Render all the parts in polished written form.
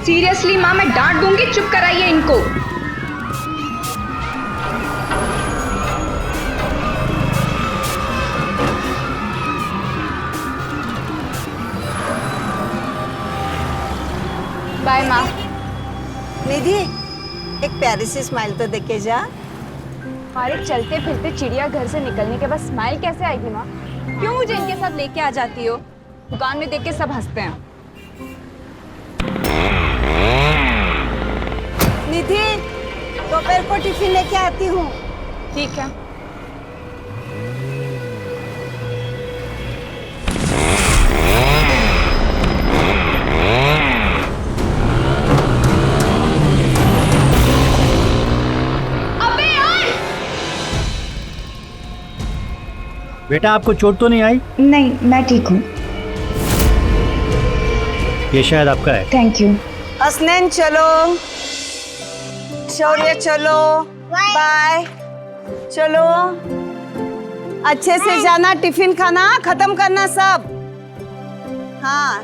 Seriously माँ, मैं डांट दूंगी, चुप कराइए इनको। बाय माँ। निधि, एक प्यारी सी स्माइल तो देके जा। हमारे चलते फिरते चिड़िया घर से निकलने के बाद स्माइल कैसे आएगी माँ? क्यों मुझे इनके साथ लेके आ जाती हो? दुकान में देख के सब हंसते हैं। निधि, दोपहर को टिफिन लेके आती हूँ। ठीक है। बेटा, आपको चोट तो नहीं आई? नहीं, मैं ठीक हूँ। ये शायद आपका है। Thank you. हसनैन चलो, शौर्य चलो, बाय। चलो, अच्छे से जाना, टिफिन खाना खत्म करना सब। हाँ,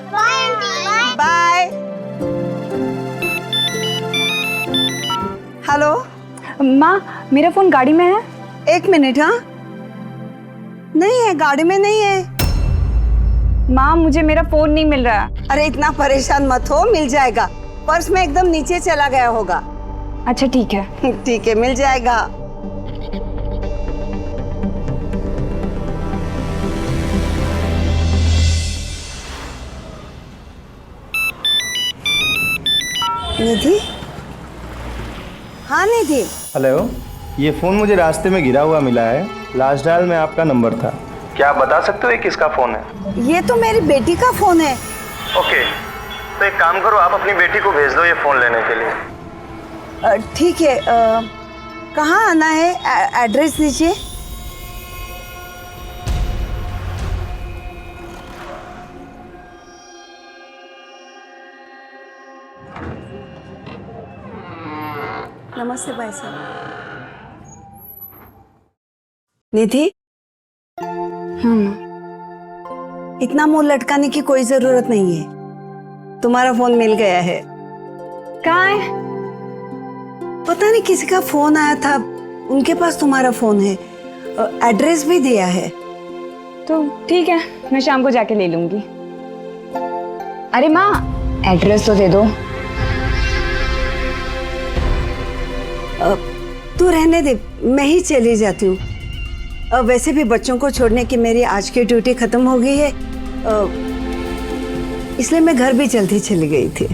बाय। हेलो माँ, मेरा फोन गाड़ी में है। 1 मिनट। हाँ, नहीं है, गाड़ी में नहीं है। माँ, मुझे मेरा फोन नहीं मिल रहा है। अरे इतना परेशान मत हो, मिल जाएगा। पर्स में एकदम नीचे चला गया होगा। अच्छा ठीक है। ठीक है, मिल जाएगा। निधि? हाँ निधि। हेलो, ये फ़ोन मुझे रास्ते में गिरा हुआ मिला है। लास्ट डायल में आपका नंबर था। क्या आप बता सकते हो ये किसका फ़ोन है? ये तो मेरी बेटी का फोन है। ओके, तो एक काम करो, आप अपनी बेटी को भेज दो ये फ़ोन लेने के लिए। ठीक है, कहाँ आना है? एड्रेस दीजिए। नमस्ते भाई साहब। निधि, इतना मुंह लटकाने की कोई जरूरत नहीं है। तुम्हारा फोन मिल गया है। कहाँ है? पता नहीं किसी का फोन आया था, उनके पास तुम्हारा फोन है। एड्रेस भी दिया है। तो ठीक है, मैं शाम को जाके ले लूंगी। अरे माँ, एड्रेस तो दे दो। तू रहने दे, मैं ही चली जाती हूँ। वैसे भी बच्चों को छोड़ने की मेरी आज की ड्यूटी खत्म हो गई है, इसलिए मैं घर भी जल्दी चली गई थी।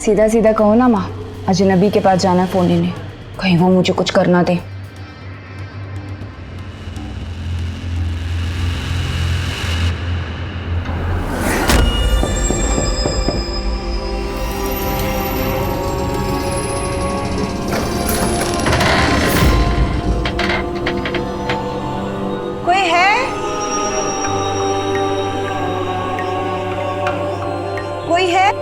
सीधा सीधा कहो ना माँ, अजनबी के पास जाना है फोन लेने, कहीं वो मुझे कुछ करना दे। कोई है? कोई है?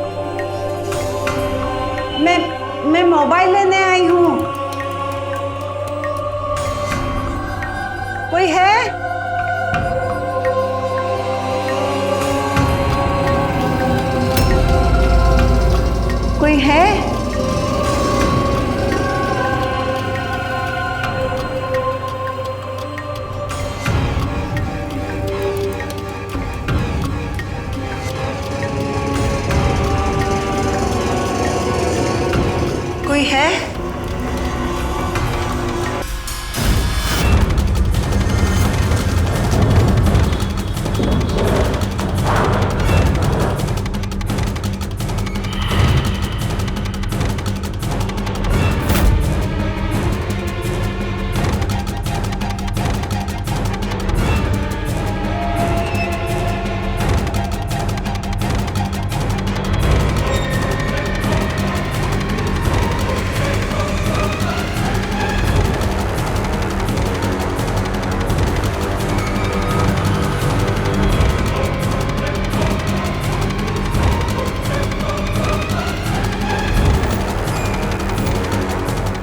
मैं मोबाइल लेने आई हूँ। कोई है? कोई है? कोई है?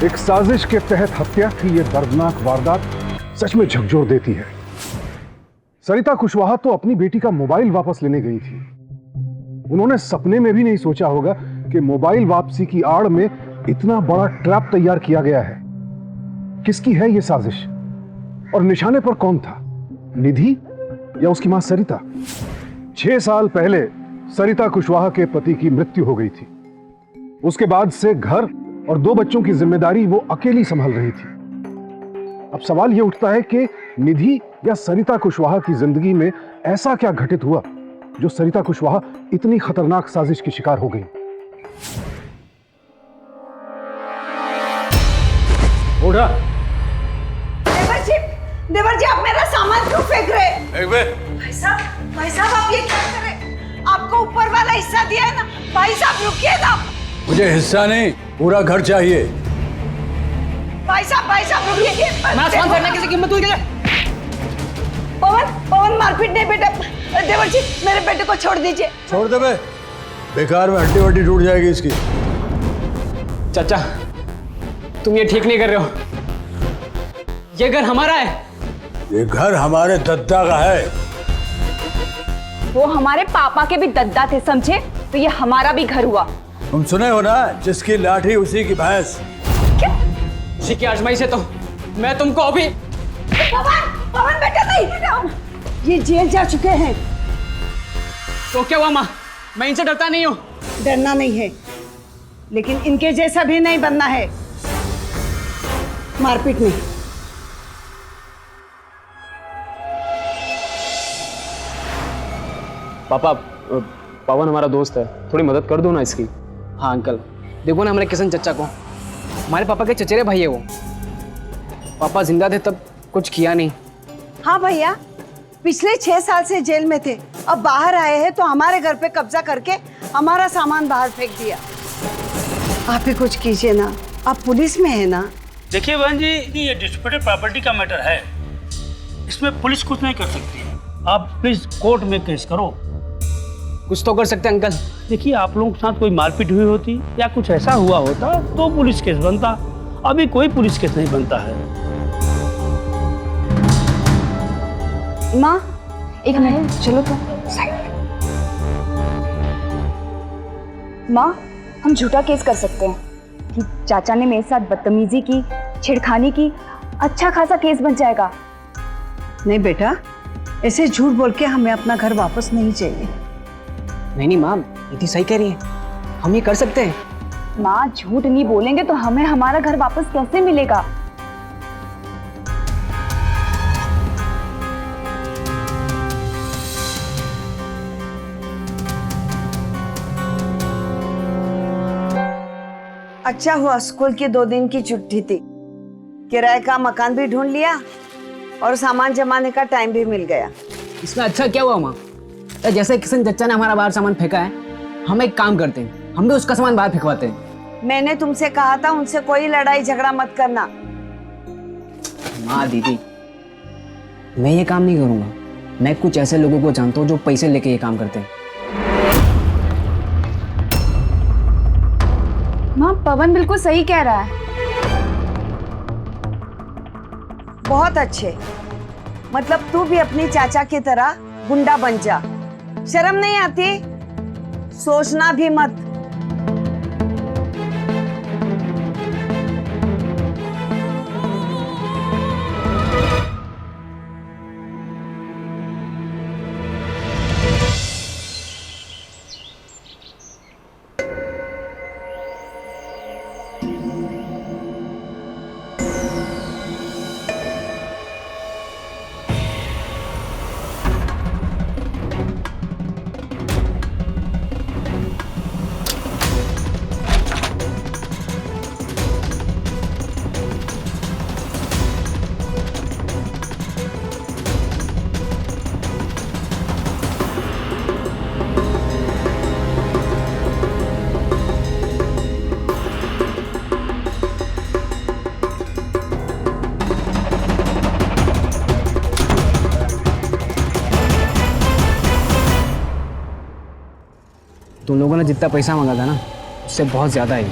एक साजिश के तहत हत्या की यह दर्दनाक वारदात सच में झकझोर देती है। सरिता कुशवाहा तो अपनी बेटी का मोबाइल वापस लेने गई थी, उन्होंने सपने में भी नहीं सोचा होगा कि मोबाइल वापसी की आड़ में इतना बड़ा ट्रैप तैयार किया गया है। किसकी है यह साजिश और निशाने पर कौन था, निधि या उसकी मां सरिता? 6 साल पहले सरिता कुशवाहा के पति की मृत्यु हो गई थी। उसके बाद से घर और 2 बच्चों की जिम्मेदारी वो अकेली संभाल रही थी। अब सवाल यह उठता है कि निधि या सरिता कुशवाहा की जिंदगी में ऐसा क्या घटित हुआ जो सरिता कुशवाहा इतनी खतरनाक साजिश की शिकार हो गई। उड़ा देवर जी आप मेरा सामान क्यों फेंक रहे हैं? भाई साहब आप ये क्या कर रहे हैं? आपको ऊपर वाला हिस्सा दिया है ना। भाई साहब रुकिए ना। मुझे हिस्सा नहीं, पूरा घर चाहिए। भाई साहब रुकिए। मैं सामान फेंकने की कीमत हुई क्या? पवन मारपीट नहीं बेटा। देवर जी मेरे बेटे को छोड़ दीजिए। छोड़ दे बे, बेकार में हड्डी वड्डी टूट जाएगी इसकी। चाचा तुम ये ठीक नहीं कर रहे हो। ये घर हमारा है। ये घर हमारे दद्दा का है। वो हमारे पापा के भी दद्दा थे, समझे? तो ये हमारा भी घर हुआ। तुम सुने हो ना, जिसकी लाठी उसी की भैंस। इसी की आजमाई से तो मैं तुमको अभी। पवन बेटा नहीं, ये जेल जा चुके हैं। तो क्या हुआ माँ, मैं इनसे डरता नहीं हूँ। डरना नहीं है, लेकिन इनके जैसा भी नहीं बनना है। मारपीट नहीं। पापा पवन हमारा दोस्त है, थोड़ी मदद कर दो ना इसकी। हाँ अंकल, देखो ना हमारे किशन चचा को, हमारे पापा के चचेरे भाई है वो। पापा जिंदा थे तब कुछ किया नहीं। हाँ भैया, पिछले 6 साल से जेल में थे, अब बाहर आए हैं तो हमारे घर पे कब्जा करके हमारा सामान बाहर फेंक दिया। आप ही कुछ कीजिए ना, आप पुलिस में है ना। देखिए बहन जी, ये डिस्प्यूटेड प्रॉपर्टी का मैटर है, इसमें पुलिस कुछ नहीं कर सकती है। आप प्लीज कोर्ट में केस करो। कुछ तो कर सकते हैं अंकल। देखिए आप लोगों के साथ कोई मारपीट हुई होती या कुछ ऐसा हुआ होता तो पुलिस केस बनता, अभी कोई पुलिस केस नहीं बनता है। माँ एक मिनट चलो तो। माँ हम झूठा केस कर सकते हैं कि चाचा ने मेरे साथ बदतमीजी की, छेड़खानी की। अच्छा खासा केस बन जाएगा। नहीं बेटा, ऐसे झूठ बोल के हमें अपना घर वापस नहीं चाहिए। नहीं माँ, इतनी सही कह रही है, हम ये कर सकते हैं। माँ झूठ नहीं बोलेंगे तो हमें हमारा घर वापस कैसे मिलेगा? अच्छा हुआ स्कूल की 2 दिन की छुट्टी थी, किराए का मकान भी ढूंढ लिया और सामान जमाने का टाइम भी मिल गया। इसमें अच्छा क्या हुआ माँ? जैसे किशन चचा ने हमारा बाहर सामान फेंका है, हम एक काम करते हैं, हम भी उसका सामान बाहर फेंकवाते हैं। मैंने तुमसे कहा था उनसे कोई लड़ाई झगड़ा मत करना। माँ दीदी, मैं ये काम नहीं करूंगा। मैं कुछ ऐसे लोगों को जानता हूँ जो पैसे लेके ये काम करते हैं। माँ पवन बिल्कुल सही कह रहा है। बहुत अच्छे, मतलब तू भी अपनी चाचा की तरह गुंडा बन जा। शर्म नहीं आती? सोचना भी मत। तुम लोगों ने जितना पैसा मांगा था ना, उससे बहुत ज्यादा है।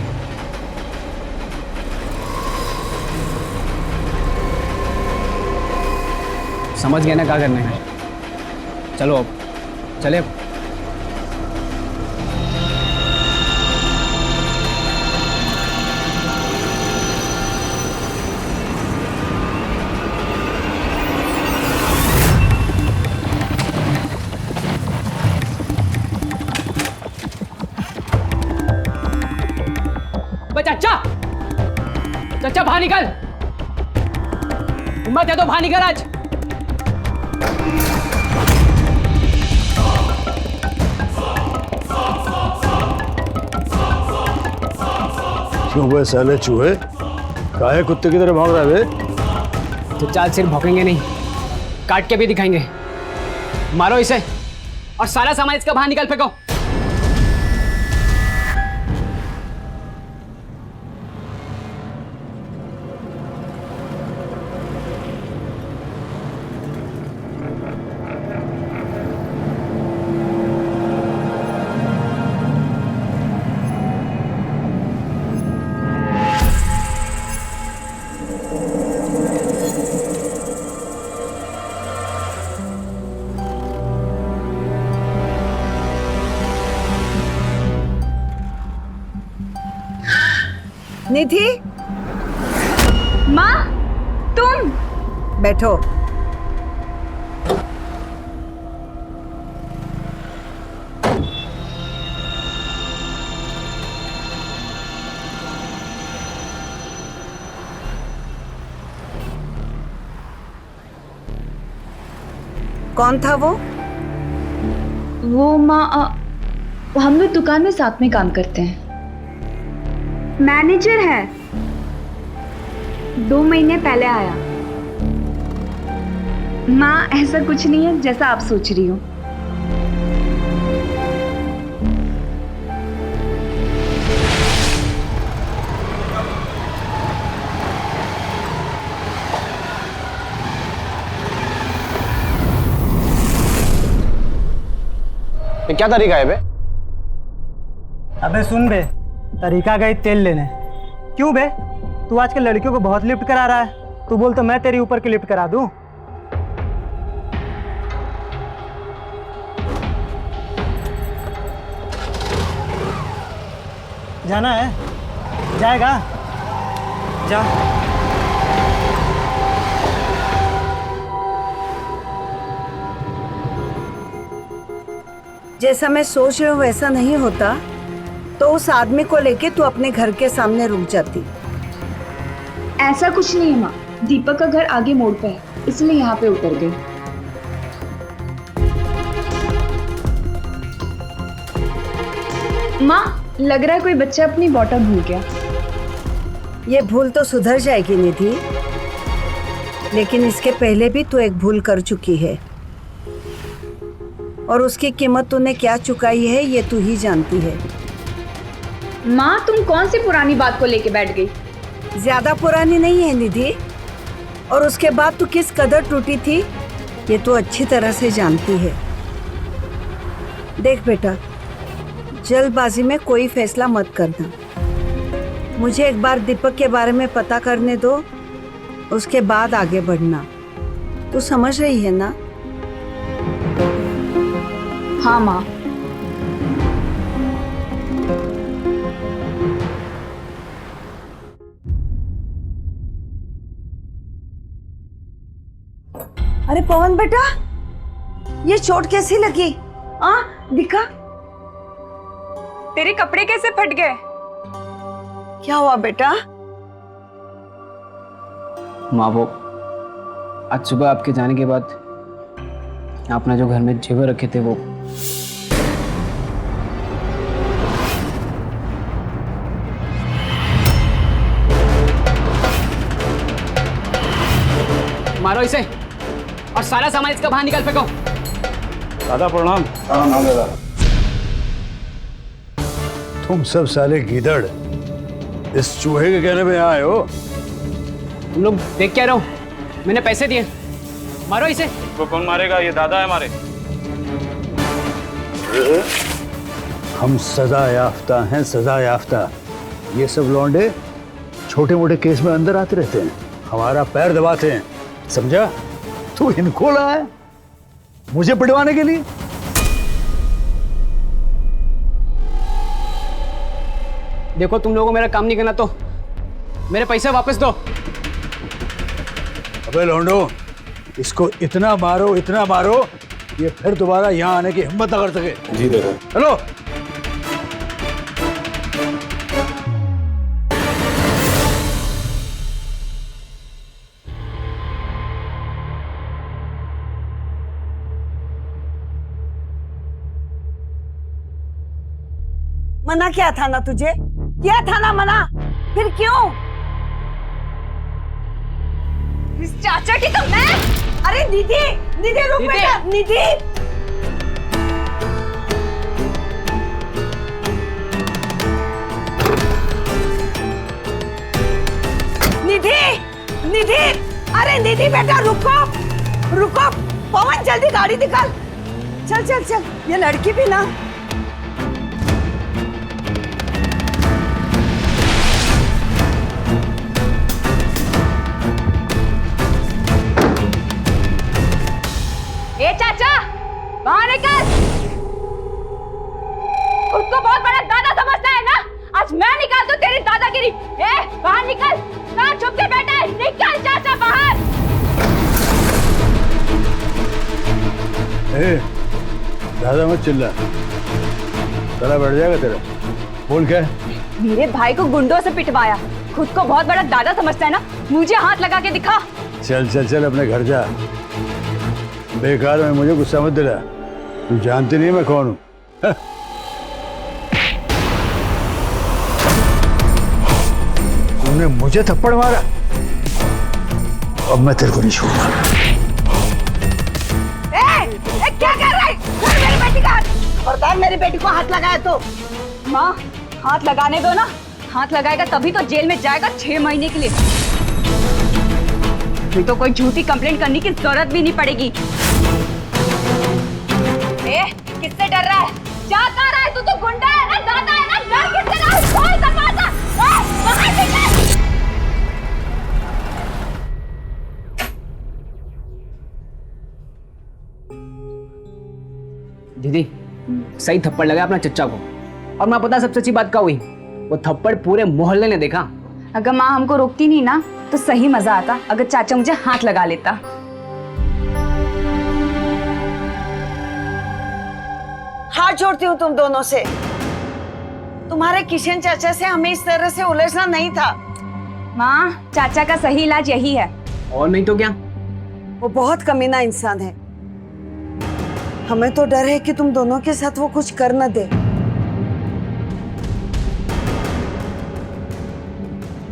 समझ गए ना क्या करना है? चलो अब चले। बाहर निकल। हिम्मत है तो बाहर निकल आज। क्यों बे साले चूहे, काहे कुत्ते की तरह भाग रहा है बे? तो चाल सिर्फ भौंकेंगे नहीं, काट के भी दिखाएंगे। मारो इसे और सारा सामान इसका बाहर निकल फेंको। निधि, माँ, तुम बैठो। कौन था वो? माँ, हम लोग दुकान में साथ में काम करते हैं। मैनेजर है, 2 महीने पहले आया। माँ, ऐसा कुछ नहीं है जैसा आप सोच रही हो। ये क्या तरीका है बे? अबे सुन बे, तरीका गई तेल लेने। क्यों बे, तू आजकल लड़कियों को बहुत लिफ्ट करा रहा है। तू बोल तो मैं तेरी ऊपर की लिफ्ट करा दूं। जाना है? जाएगा? जा। जैसा मैं सोच रही हूँ वैसा नहीं होता तो उस आदमी को लेके तू अपने घर के सामने रुक जाती। ऐसा कुछ नहीं है माँ, दीपक का घर आगे मोड़ पे है, इसलिए यहाँ पे उतर गई। माँ, लग रहा है कोई बच्चा अपनी बॉटल भूल गया। ये भूल तो सुधर जाएगी निधि, लेकिन इसके पहले भी तू एक भूल कर चुकी है और उसकी कीमत तूने क्या चुकाई है ये तू ही जानती है। माँ, तुम कौन सी पुरानी बात को लेके बैठ गई? ज्यादा पुरानी नहीं है निधि, और उसके बाद तू किस कदर टूटी थी ये तू अच्छी तरह से जानती है। देख बेटा, जल्दबाजी में कोई फैसला मत करना। मुझे एक बार दीपक के बारे में पता करने दो, उसके बाद आगे बढ़ना। तू समझ रही है ना? हाँ माँ। अरे पवन बेटा, ये चोट कैसी लगी? दिखा। तेरे कपड़े कैसे फट गए? क्या हुआ बेटा? माँ, वो आज सुबह आपके जाने के बाद आपने जो घर में जेवर रखे थे वो मारो इसे और सारा सामान इसका बाहर निकाल फेंको। दादा प्रणाम। प्रणाम दादा। तुम सब साले गीदड़ इस चूहे के कहने पे यहाँ आए हो? तुम लोग देख क्या रहो, मैंने पैसे दिए, मारो इसे। वो कौन मारेगा? ये दादा है हमारे। हम सजा याफ्ता हैं, सजा याफ्ता। ये सब लौंडे छोटे मोटे केस में अंदर आते रहते हैं, हमारा पैर दबाते हैं, समझा? तू इनको लाया है मुझे पिटवाने के लिए? देखो, तुम लोगों को मेरा काम नहीं करना तो मेरे पैसे वापस दो। अबे लौंडो, इसको इतना मारो ये फिर दोबारा यहाँ आने की हिम्मत ना कर सके। जी दादा। चलो। मना किया था ना तुझे, किया था ना मना, फिर क्यों? इस चाचा की तो मैं। अरे निधि, निधि रुक बेटा, निधि। निधि, निधि, अरे निधि बेटा रुको, रुको। पवन जल्दी गाड़ी निकाल। चल चल चल, ये लड़की भी ना। ए चाचा, बाहर निकल। उसको बहुत बड़ा दादा समझता है ना? आज मैं निकाल दूं तेरी दादागिरी। ए, बाहर निकल। कहाँ छुप के बैठा है? निकल चाचा बाहर। ए, ज्यादा मत चिल्ला, गला बैठ जाएगा तेरा। बोल क्या है? मेरे भाई को गुंडों से पिटवाया, खुद को बहुत बड़ा दादा समझता है ना? मुझे हाथ लगा के दिखा। चल चल चल, अपने घर जा। बेकार में मुझे गुस्सा मत दिला, तू जानती नहीं मैं कौन हूँ। तूने मुझे थप्पड़ मारा, अब मैं तेरे को नहीं छोड़ूंगा। क्या कर रहा है? मेरी बेटी का हाथ, और मेरी बेटी को हाथ लगाया तो? माँ, हाथ लगाने दो ना। हाथ लगाएगा तभी तो जेल में जाएगा 6 महीने के लिए। फिर तो कोई झूठी कंप्लेंट करने की जरूरत भी नहीं पड़ेगी। ए, किससे डर रहा है? जा कहाँ रहा है? तू तो गुंडा है ना, दादा है ना, डर किससे रहा है? खोल दरवाजा। बाहर निकल। दीदी, सही थप्पड़ लगा अपना चच्चा को। और मैं पता सब सच्ची बात क्या हुई, वो थप्पड़ पूरे मोहल्ले ने देखा। अगर माँ हमको रोकती नहीं ना तो सही मजा आता, अगर चाचा मुझे हाथ लगा लेता। हाथ जोड़ती हूँ तुम दोनों से। तुम्हारे किशन चाचा से हमें इस तरह से उलझना नहीं था। माँ, चाचा का सही इलाज यही है। और नहीं तो क्या? वो बहुत कमीना इंसान है। हमें तो डर है कि तुम दोनों के साथ वो कुछ कर न दे।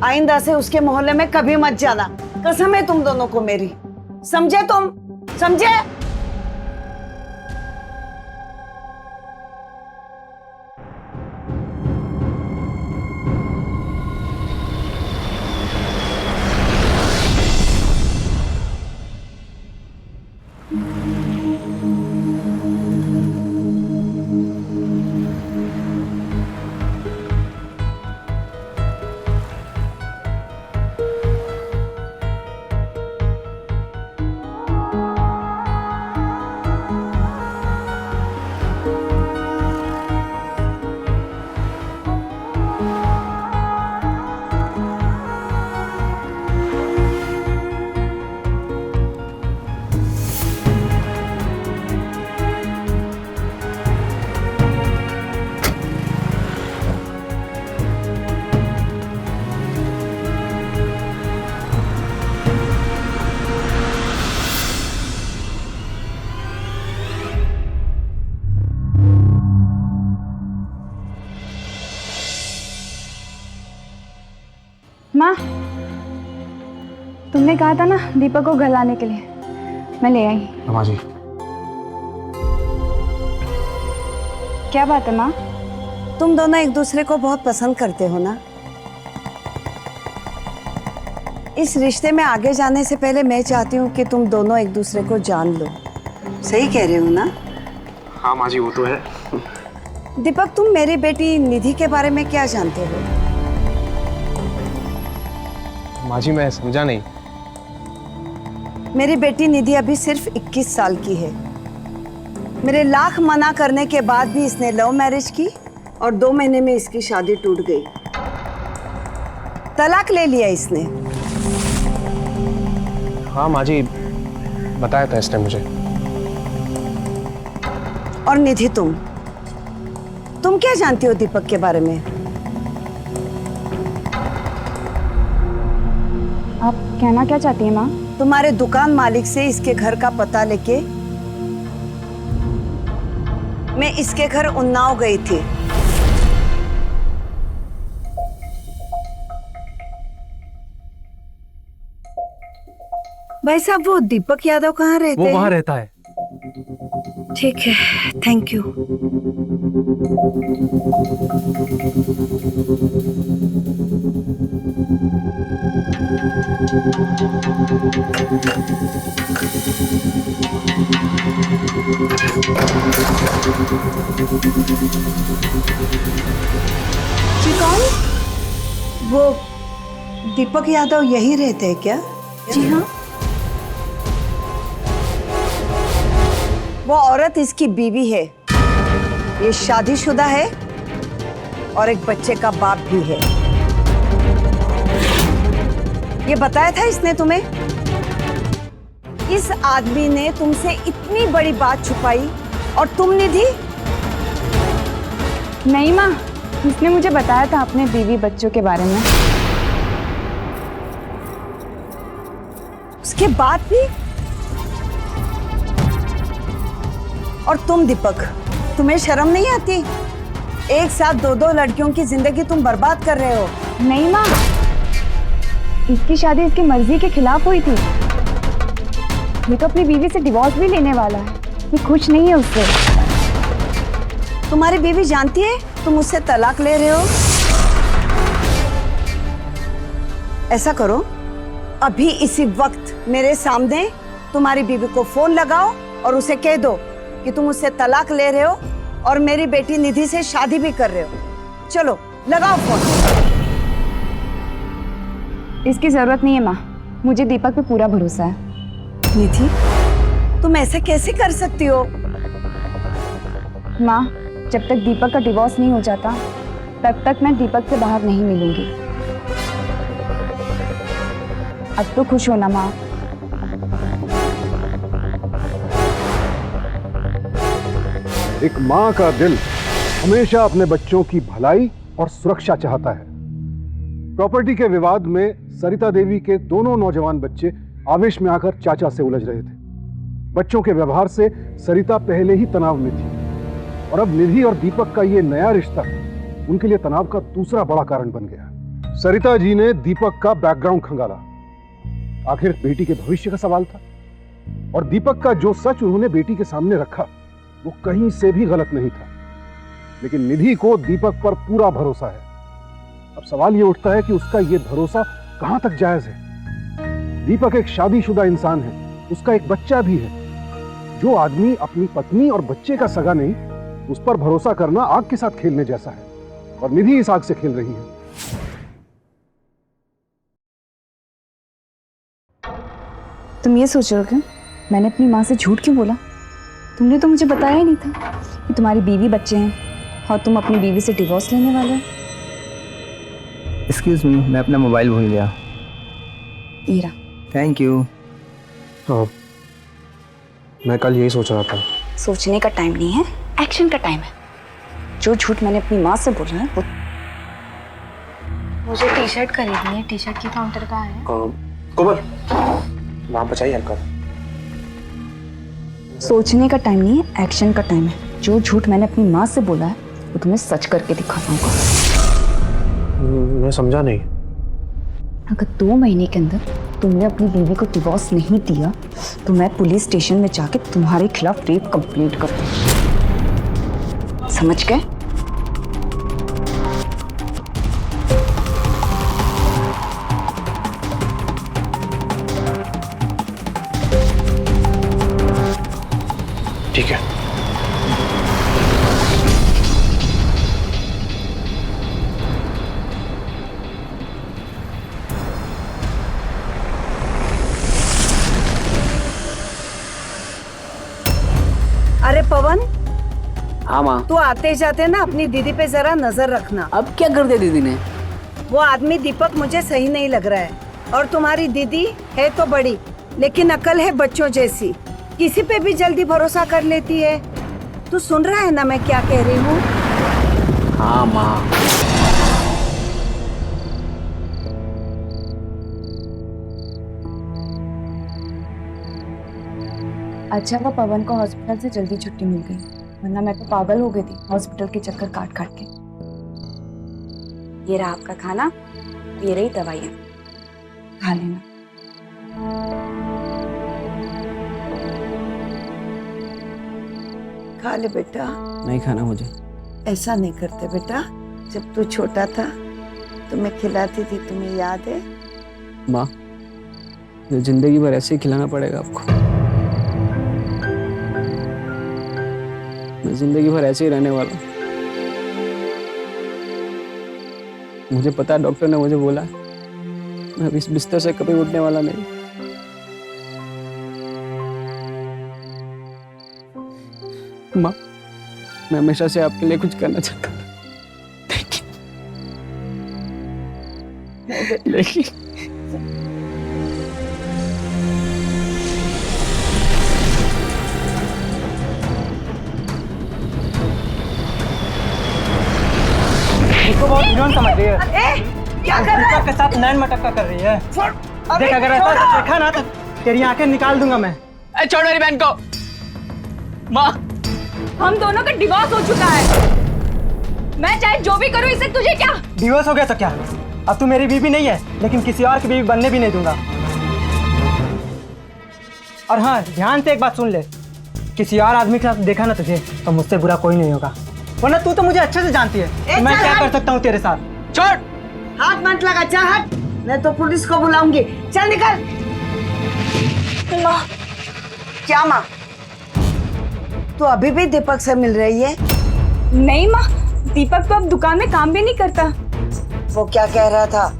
आइंदा से उसके मोहल्ले में कभी मत जाना, कसम है तुम दोनों को मेरी। समझे तुम? समझे? माँ, तुमने कहा था ना दीपक को घर लाने के लिए, मैं ले आई। माँ जी, क्या बात है माँ? तुम दोनों एक दूसरे को बहुत पसंद करते हो ना? इस रिश्ते में आगे जाने से पहले मैं चाहती हूँ कि तुम दोनों एक दूसरे को जान लो। सही कह रहे हो ना? हाँ माँ जी, वो तो है। दीपक, तुम मेरी बेटी निधि के बारे में क्या जानते हो? माँ जी, मैं समझा नहीं। मेरी बेटी निधि अभी सिर्फ 21 साल की है। मेरे लाख मना करने के बाद भी इसने लव मैरिज की और 2 महीने में इसकी शादी टूट गई। तलाक ले लिया इसने। हाँ माँ जी, बताया था इसने मुझे। और निधि, तुम क्या जानती हो दीपक के बारे में? आप कहना क्या चाहती हैं माँ? तुम्हारे दुकान मालिक से इसके घर का पता लेके मैं इसके घर उन्नाव गई थी। भाई साहब वो दीपक यादव कहाँ रहते वो हैं? वहाँ रहता है। ठीक है, थैंक यू। जी कौन? वो दीपक यादव यही रहते हैं क्या? जी हाँ। वो औरत इसकी बीवी है, ये शादीशुदा है और एक बच्चे का बाप भी है। ये बताया था इसने तुम्हें? इस आदमी ने तुमसे इतनी बड़ी बात छुपाई और तुम निधि? नहीं माँ, उसने मुझे बताया था अपने बीवी बच्चों के बारे में। उसके बाद भी? और तुम दीपक, तुम्हें शर्म नहीं आती? एक साथ दो दो लड़कियों की जिंदगी तुम बर्बाद कर रहे हो। नहीं माँ, इसकी शादी इसकी मर्जी के खिलाफ हुई थी। ये तो अपनी बीवी से डिवोर्स भी लेने वाला है। ये खुश नहीं है उससे। तुम्हारी बीवी जानती है तुम उससे तलाक ले रहे हो? ऐसा करो, अभी इसी वक्त मेरे सामने तुम्हारी बीवी को फोन लगाओ और उसे कह दो कि तुम उससे तलाक ले रहे हो और मेरी बेटी निधि से शादी भी कर रहे हो। चलो लगाओ फोन। इसकी जरूरत नहीं है माँ, मुझे दीपक पे पूरा भरोसा है। निधि, तुम ऐसे कैसे कर सकती हो? माँ, जब तक दीपक का डिवोर्स नहीं हो जाता तब तक मैं दीपक से बाहर नहीं मिलूंगी। अब तो खुश हो ना माँ। एक माँ का दिल हमेशा अपने बच्चों की भलाई और सुरक्षा चाहता है। प्रॉपर्टी के विवाद में सरिता देवी के दोनों नौजवान बच्चे आवेश में आकर चाचा से उलझ रहे थे। बच्चों के व्यवहार से सरिता पहले ही तनाव में थी और अब निधि और दीपक का ये नया रिश्ता उनके लिए तनाव का दूसरा बड़ा कारण बन गया। सरिता जी ने दीपक का बैकग्राउंड खंगाला। आखिर बेटी के भविष्य का सवाल था और दीपक का जो सच उन्होंने बेटी के सामने रखा वो कहीं से भी गलत नहीं था। लेकिन निधि को दीपक पर पूरा भरोसा है। अब सवाल ये उठता है कि उसका ये भरोसा कहां तक जायज है। दीपक एक शादीशुदा इंसान है, उसका एक बच्चा भी है। जो आदमी अपनी पत्नी और बच्चे का सगा नहीं, उस पर भरोसा करना आग के साथ खेलने जैसा है और निधि इस आग से खेल रही है। तुम ये सोच रहे हो कि मैंने अपनी माँ से झूठ क्यों बोला? तुमने तो मुझे बताया ही नहीं था कि तुम्हारी बीवी बच्चे हैं और तुम अपनी बीवी से डिवोर्स लेने वाले हो। एक्सक्यूज मी, मैं अपना मोबाइल भूल गया। Ira, thank you. मैं कल यही सोच रहा था। सोचने का टाइम नहीं है, एक्शन का टाइम है। जो झूठ मैंने अपनी माँ से बोला है वो। मुझे टी शर्ट खरीदनी है। टी शर्ट की काउंटर कहाँ है? कोमल, वहाँ बचाइए हल्का। सोचने का टाइम नहीं है, एक्शन का टाइम है। जो झूठ मैंने अपनी माँ से बोला है वो तुम्हें सच करके दिखाना होगा। मैं समझा नहीं। अगर 2 महीने के अंदर तुमने अपनी बीवी को डिवोर्स नहीं दिया तो मैं पुलिस स्टेशन में जाके तुम्हारे खिलाफ रेप कंप्लेंट कर दूंगी। समझ गए? ठीक है। अरे पवन, हाँ माँ। तू आते जाते ना अपनी दीदी पे जरा नजर रखना। अब क्या कर दिया दीदी ने? वो आदमी दीपक मुझे सही नहीं लग रहा है। और तुम्हारी दीदी है तो बड़ी, लेकिन अकल है बच्चों जैसी। किसी पे भी जल्दी भरोसा कर लेती है। तू सुन रहा है ना मैं क्या कह रही हूँ? हाँ माँ। अच्छा वो पवन को हॉस्पिटल से जल्दी छुट्टी मिल गई, वरना मैं तो पागल हो गई थी हॉस्पिटल के चक्कर काट काट के। ये रहा आपका खाना, ये रही दवाइयाँ, खा लेना। खा ले बेटा। नहीं खाना मुझे। ऐसा नहीं करते बेटा, जब तू छोटा था तुम्हें खिलाती थी, तुम्हें याद है? माँ, मुझे जिंदगी भर ऐसे ही खिलाना पड़ेगा आपको। मैं जिंदगी भर ऐसे ही रहने वाला हूँ। मुझे पता है, डॉक्टर ने मुझे बोला मैं इस बिस्तर से कभी उठने वाला नहीं। माँ, मैं हमेशा से आपके लिए कुछ करना चाहता था, लेकिन इसको बहुत विनोद समझ रही है। क्या कर रहा है? के साथ नैन मटक्का कर रही है। देख, अगर ऐसा देखा ना तो तेरी आंखें निकाल दूंगा मैं। छोड़ मेरी बहन को। माँ, हम दोनों का डिवोर्स हो चुका है। मैं चाहे जो भी करूं, इससे तुझे क्या? डिवोर्स हो गया तो क्या? अब तू मेरी बीवी नहीं है, लेकिन किसी और की बीवी बनने भी नहीं दूंगा। और हाँ, ध्यान से एक बात सुन ले, किसी और आदमी के साथ देखा ना तुझे तो मुझसे बुरा कोई नहीं होगा, वरना तू तो मुझे अच्छे से जानती है तो मैं क्या कर सकता हूँ तेरे साथ। छोड़। हाथ मत लगा, चल हट, मैं तो पुलिस को बुलाऊंगी। चल निकल। माँ। क्या माँ? तू अभी भी दीपक से मिल रही है? नहीं माँ, दीपक तो अब दुकान में काम भी नहीं करता। वो क्या कह रहा था?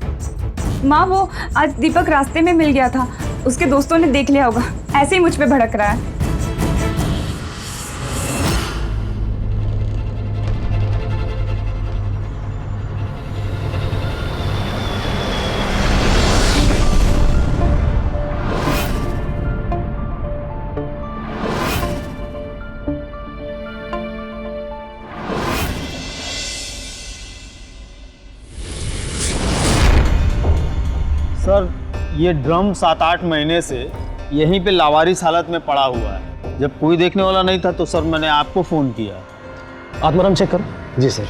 माँ, वो आज दीपक रास्ते में मिल गया था, उसके दोस्तों ने देख लिया होगा, ऐसे ही मुझ पे भड़क रहा है। सर, ये ड्रम 7-8 महीने से यहीं पे लावारिस हालत में पड़ा हुआ है। जब कोई देखने वाला नहीं था तो सर मैंने आपको फ़ोन किया। आत्माराम चेक करो। जी सर।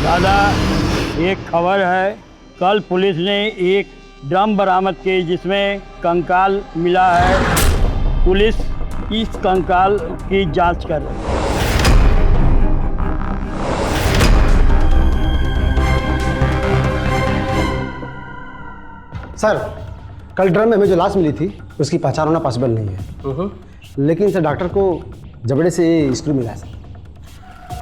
दादा, एक खबर है, कल पुलिस ने एक ड्रम बरामद की जिसमें कंकाल मिला है। पुलिस इस कंकाल की जांच कर रही है। सर, कल ड्रम में हमें जो लाश मिली थी उसकी पहचान होना पॉसिबल नहीं है, लेकिन सर डॉक्टर को जबड़े से ये स्क्रू मिला है सर।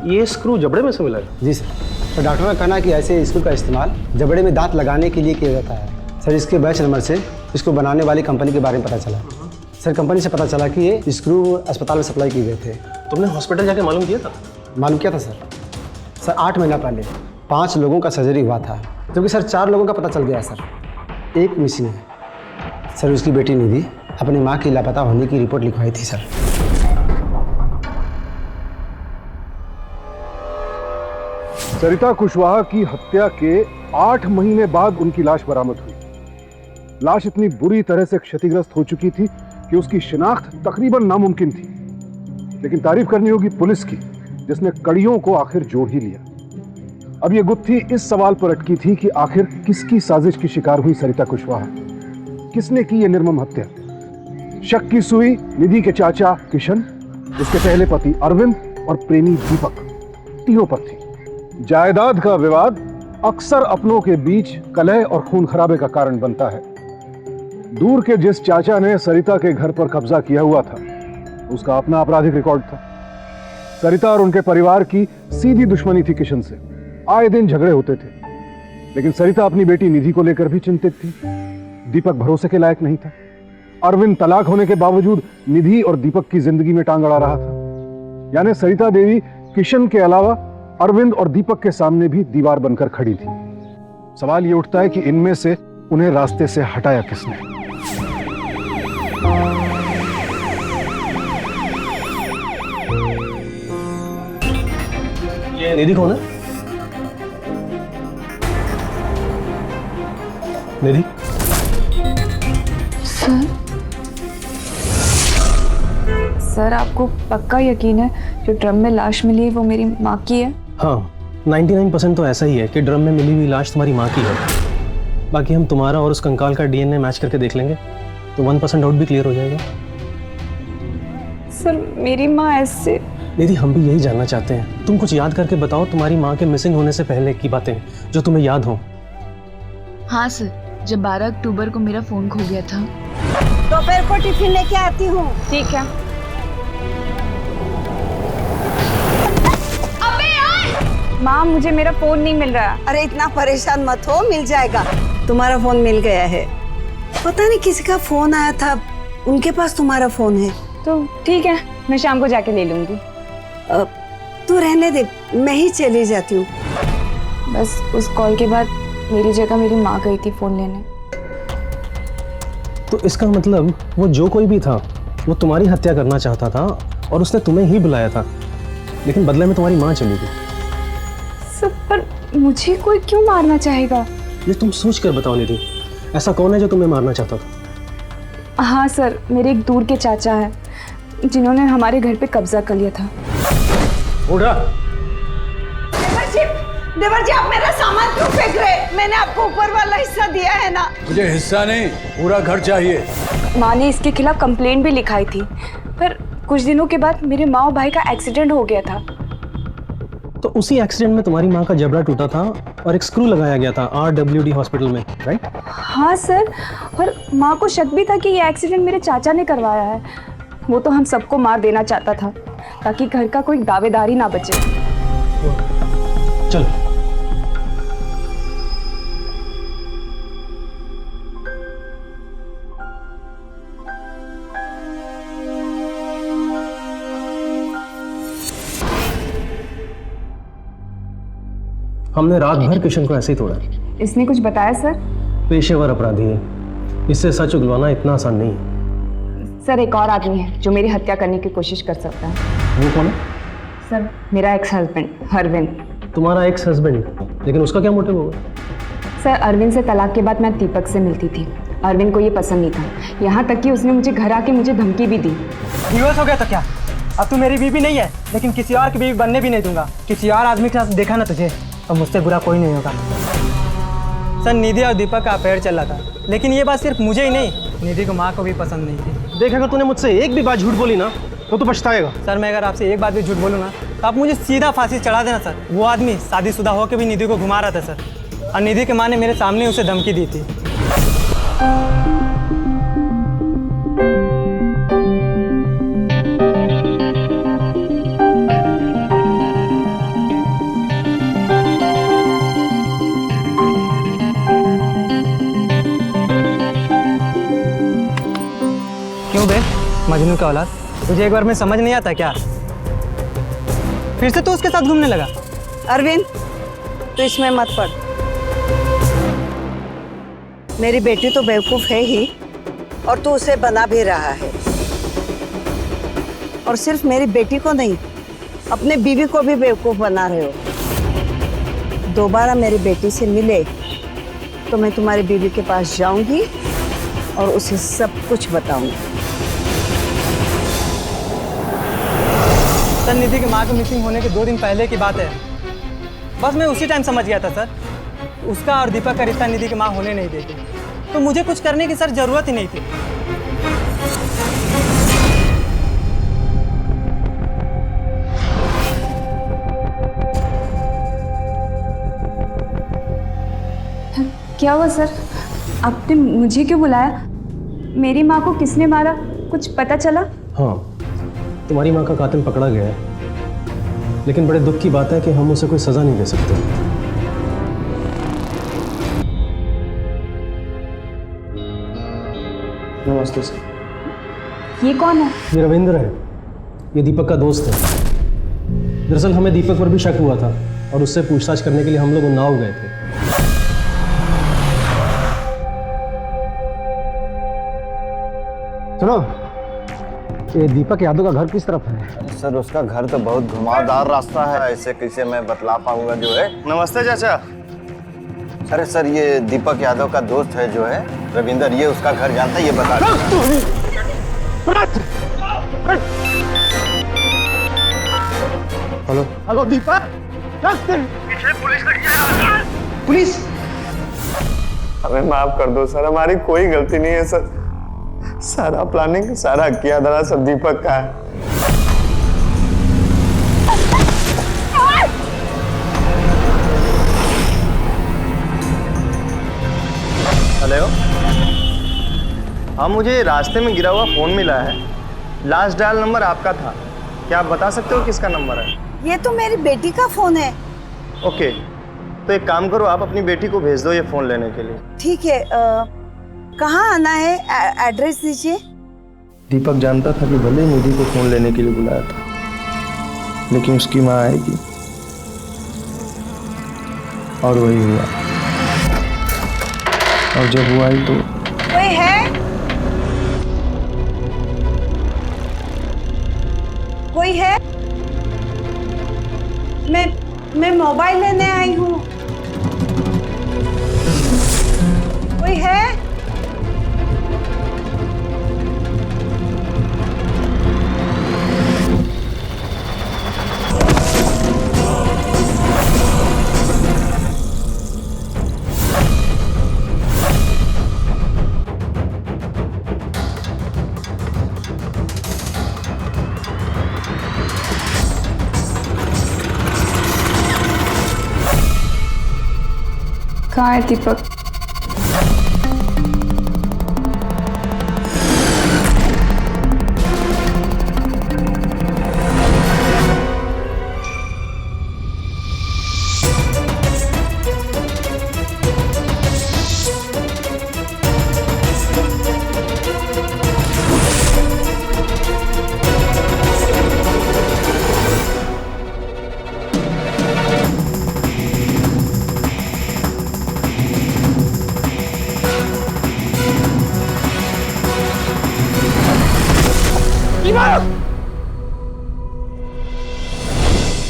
ये स्क्रू जबड़े में से मिला है? जी सर। तो डॉक्टर ने कहना कि ऐसे स्क्रू का इस्तेमाल जबड़े में दांत लगाने के लिए किया जाता है। सर इसके बैच नंबर से इसको बनाने वाली कंपनी के बारे में पता चला। सर कंपनी से पता चला कि ये स्क्रू अस्पताल में सप्लाई किए गए थे। तुमने हॉस्पिटल जाके मालूम किया था? मालूम किया था सर। सर 8 महीना पहले 5 लोगों का सर्जरी हुआ था, जबकि सर 4 लोगों का पता चल गया सर। एक मिसिंग है सर। उसकी बेटी निधि अपनी माँ की लापता होने की रिपोर्ट लिखवाई थी सर। सरिता कुशवाहा की हत्या के 8 महीने बाद उनकी लाश बरामद हुई। लाश इतनी बुरी तरह से क्षतिग्रस्त हो चुकी थी कि उसकी शिनाख्त तकरीबन नामुमकिन थी। लेकिन तारीफ करनी होगी पुलिस की, जिसने कड़ियों को आखिर जोड़ ही लिया। अब यह गुत्थी इस सवाल पर अटकी थी कि आखिर किसकी साजिश की शिकार हुई सरिता कुशवाहा, किसने की यह निर्मम हत्या। शक की सुई निधि के चाचा किशन, उसके पहले पति अरविंद और प्रेमी दीपक, तीनों पर थी। जायदाद का विवाद अक्सर अपनों के बीच कलह और खून खराबे का कारण बनता है। दूर के जिस चाचा ने सरिता के घर पर कब्जा किया हुआ था, उसका अपना आपराधिक रिकॉर्ड था। सरिता और उनके परिवार की सीधी दुश्मनी थी किशन से, आए दिन झगड़े होते थे। लेकिन सरिता अपनी बेटी निधि को लेकर भी चिंतित थी। दीपक भरोसे के लायक नहीं था। अरविंद तलाक होने के बावजूद निधि और दीपक की जिंदगी में टांग अड़ा रहा था। यानी सरिता देवी किशन के अलावा अरविंद और दीपक के सामने भी दीवार बनकर खड़ी थी। सवाल यह उठता है कि इनमें से उन्हें रास्ते से हटाया किसने। ये निधि कौन है? निधि, सर आपको पक्का यकीन है जो ड्रम में लाश मिली है वो मेरी माँ की है? हाँ, 99% तो ऐसा ही है कि ड्रम में मिली हुई लाश तुम्हारी माँ की है। बाकी हम तुम्हारा और उस कंकाल का डीएनए मैच करके देख लेंगे तो 1% डाउट भी क्लियर हो जाएगा। सर मेरी माँ ऐसे। दीदी हम भी यही जानना चाहते हैं, तुम कुछ याद करके बताओ तुम्हारी माँ के मिसिंग होने से पहले की बातें जो तुम्हें याद हो। हाँ सर, जब 12 अक्टूबर को मेरा फ़ोन खो गया था। दोपहर को टिफिन लेके आती हूँ। ठीक है। माँ मुझे मेरा फोन नहीं मिल रहा। अरे इतना परेशान मत हो, मिल जाएगा। तुम्हारा फोन मिल गया है। पता नहीं किसी का फोन आया था, उनके पास तुम्हारा फोन है। तो ठीक है, मैं शाम को जाके ले लूंगी। तू रहने दे, मैं ही चली जाती हूँ। बस उस कॉल के बाद मेरी जगह मेरी माँ गई थी फोन लेने। तो इसका मतलब वो जो कोई भी था वो तुम्हारी हत्या करना चाहता था और उसने तुम्हें ही बुलाया था, लेकिन बदले में तुम्हारी माँ चली गई। सब पर मुझे कोई क्यों मारना चाहेगा? ये तुम सोच कर बताओ निधि, ऐसा कौन है जो तुम्हें मारना चाहता था? हाँ सर, मेरे एक दूर के चाचा हैं जिन्होंने हमारे घर पे कब्जा कर लिया था। उड़ा। देवर जी, आप मेरा सामान क्यों फेंक रहे? मैंने आपको ऊपर वाला हिस्सा दिया है ना। मुझे हिस्सा नहीं, पूरा घर चाहिए। माँ ने इसके खिलाफ कंप्लेंट भी लिखाई थी, पर कुछ दिनों के बाद मेरे माँ और भाई का एक्सीडेंट हो गया था। तो उसी एक्सीडेंट में तुम्हारी माँ का जबड़ा टूटा था और एक स्क्रू लगाया गया था RWD हॉस्पिटल में, राइट? हाँ सर, और माँ को शक भी था कि ये एक्सीडेंट मेरे चाचा ने करवाया है। वो तो हम सबको मार देना चाहता था ताकि घर का कोई दावेदारी ना बचे। चलो। हमने रात भर किशन को ऐसे ही तोड़ा। इसने कुछ बताया सर? पेशेवर अपराधी है, इससे सच उगलवाना इतना आसान नहीं है। सर एक और आदमी है जो मेरी हत्या करने की कोशिश कर सकता है। वो कौन है? सर मेरा एक्स हस्बैंड अरविंद। तुम्हारा एक्स हस्बैंड, लेकिन उसका क्या मोटिव होगा? सर अरविंद से तलाक के बाद मैं दीपक से मिलती थी। अरविंद को ये पसंद नहीं था, यहाँ तक कि उसने मुझे घर आके मुझे धमकी भी दी। डिवोर्स हो गया तो क्या? अब तू मेरी बीवी नहीं है, लेकिन किसी और की बीवी बनने भी नहीं दूंगा। किसी और आदमी के साथ देखा ना तुझे, और मुझसे बुरा कोई नहीं होगा। सर निधि और दीपक का अफेयर चल रहा था, लेकिन ये बात सिर्फ मुझे ही नहीं, निधि को माँ को भी पसंद नहीं थी। देख, अगर तूने मुझसे एक भी बात झूठ बोली ना तो तू पछताएगा। सर मैं अगर आपसे एक बात भी झूठ बोलूँ ना तो आप मुझे सीधा फांसी चढ़ा देना सर। वो आदमी शादीशुदा होकर भी निधि को घुमा रहा था सर, और निधि की माँ ने मेरे सामने उसे धमकी दी थी। क्यों बे मजनू का औलाद, तुझे एक बार में समझ नहीं आता क्या? फिर से तू उसके साथ घूमने लगा? अरविंद, तू इसमें मत पड़। मेरी बेटी तो बेवकूफ है ही, और तू उसे बना भी रहा है। और सिर्फ मेरी बेटी को नहीं, अपने बीवी को भी बेवकूफ बना रहे हो। दोबारा मेरी बेटी से मिले तो मैं तुम्हारी बीवी के पास जाऊंगी और उसे सब कुछ बताऊंगी। सर निधि की माँ की मिसिंग होने के 2 दिन पहले की बात है। बस मैं उसी टाइम समझ गया था सर, उसका और दीपक का रिश्ता निधि की माँ होने नहीं देती, तो मुझे कुछ करने की सर जरूरत ही नहीं थी। क्या हुआ सर? आपने मुझे क्यों बुलाया? मेरी माँ को किसने मारा, कुछ पता चला? हाँ, तुम्हारी माँ का कातिल पकड़ा गया है, लेकिन बड़े दुख की बात है कि हम उसे कोई सजा नहीं दे सकते। नमस्ते सर। ये कौन है? ये रविंद्र है, ये दीपक का दोस्त है। दरअसल हमें दीपक पर भी शक हुआ था और उससे पूछताछ करने के लिए हम लोग उन्नाव गए थे। सुनो, ये दीपक यादव का घर किस तरफ है? सर उसका घर तो बहुत घुमावदार रास्ता है, ऐसे कैसे मैं बतला पाऊंगा जो है। नमस्ते चाचा। अरे सर, ये दीपक यादव का दोस्त है जो है रविंदर, ये उसका घर जानता है, ये बता। हेलो हेलो दीपक, पीछे पुलिस लगी है। पुलिस? हमें माफ कर दो सर, हमारी कोई गलती नहीं है सर। सारा प्लानिंग, सारा किया धरा सब दीपक का है। हेलो, हाँ मुझे रास्ते में गिरा हुआ फोन मिला है, लास्ट डायल नंबर आपका था। क्या आप बता सकते हो किसका नंबर है? ये तो मेरी बेटी का फोन है। ओके, तो एक काम करो, आप अपनी बेटी को भेज दो ये फोन लेने के लिए। ठीक है, कहाँ आना है, एड्रेस दीजिए। दीपक जानता था कि भले निधि को फोन लेने के लिए बुलाया था, लेकिन उसकी माँ आएगी, और वही हुआ। और जब वो आई तो कोई है? कोई है? मैं मोबाइल लेने आई हूँ। कोई है? कहाँ है दीपक?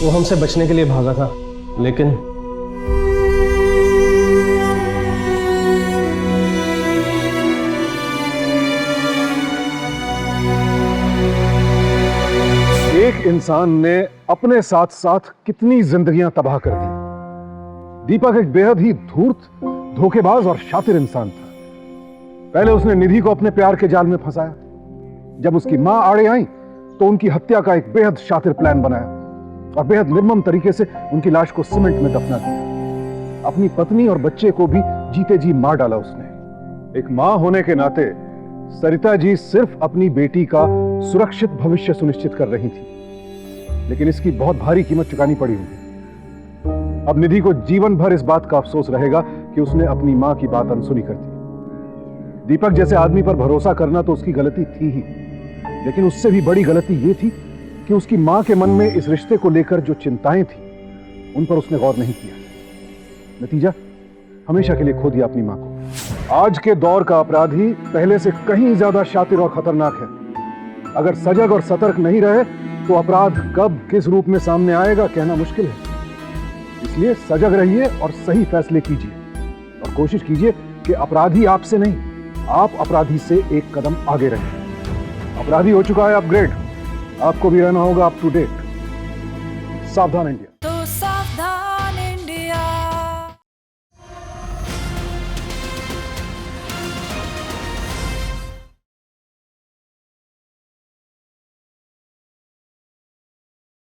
वो हमसे बचने के लिए भागा था, लेकिन एक इंसान ने अपने साथ साथ कितनी जिंदगियां तबाह कर दी। दीपक एक बेहद ही धूर्त, धोखेबाज और शातिर इंसान था। पहले उसने निधि को अपने प्यार के जाल में फंसाया। जब उसकी मां आड़े आई तो उनकी हत्या का एक बेहद शातिर प्लान बनाया और बेहद निर्मम तरीके से उनकी लाश को सीमेंट में दफना दिया। अपनी पत्नी और बच्चे को भी जीते जी मार डाला उसने। एक मां होने के नाते सरिता जी सिर्फ अपनी बेटी का सुरक्षित भविष्य सुनिश्चित कर रही थी, लेकिन इसकी बहुत भारी कीमत चुकानी पड़ी होगी। अब निधि को जीवन भर इस बात का अफसोस रहेगा कि उसने अपनी मां की बात अनसुनी कर दी। दीपक जैसे आदमी पर भरोसा करना तो उसकी गलती थी ही, लेकिन उससे भी बड़ी गलती यह थी कि उसकी मां के मन में इस रिश्ते को लेकर जो चिंताएं थी उन पर उसने गौर नहीं किया। नतीजा, हमेशा के लिए खो दिया अपनी मां को। आज के दौर का अपराधी पहले से कहीं ज्यादा शातिर और खतरनाक है। अगर सजग और सतर्क नहीं रहे तो अपराध कब किस रूप में सामने आएगा कहना मुश्किल है। इसलिए सजग रहिए और सही फैसले कीजिए और कोशिश कीजिए कि अपराधी आपसे नहीं, आप अपराधी से एक कदम आगे रहें। अपराधी हो चुका है अपग्रेड, आपको भी रहना होगा अप टू डेट। सावधान इंडिया।